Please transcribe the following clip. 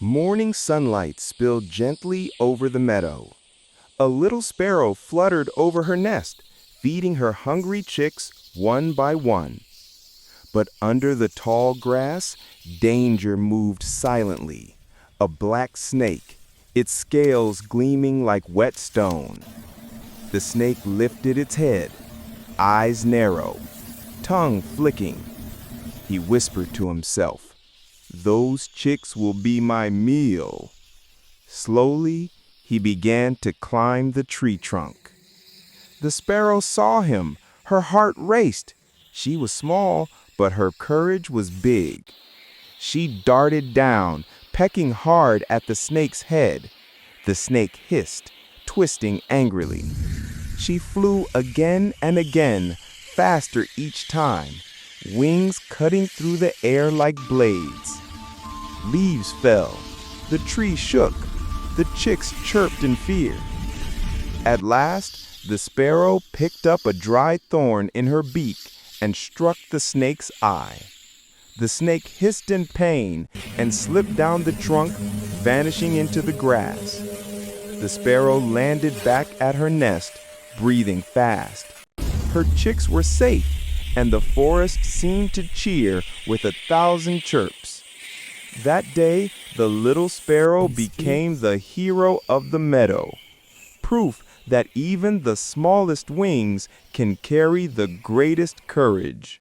Morning sunlight spilled gently over the meadow. A little sparrow fluttered over her nest, feeding her hungry chicks one by one. But under the tall grass, danger moved silently. A black snake, its scales gleaming like wet stone. The snake lifted its head, eyes narrow, tongue flicking. He whispered to himself, "Those chicks will be my meal." Slowly, he began to climb the tree trunk. The sparrow saw him. Her heart raced. She was small, but her courage was big. She darted down, pecking hard at the snake's head. The snake hissed, twisting angrily. She flew again and again, faster each time, wings cutting through the air like blades. Leaves fell. The tree shook. The chicks chirped in fear. At last, the sparrow picked up a dry thorn in her beak and struck the snake's eye. The snake hissed in pain and slipped down the trunk, vanishing into the grass. The sparrow landed back at her nest, breathing fast. Her chicks were safe, and the forest seemed to cheer with 1,000 chirps. That day, the little sparrow became the hero of the meadow, proof that even the smallest wings can carry the greatest courage.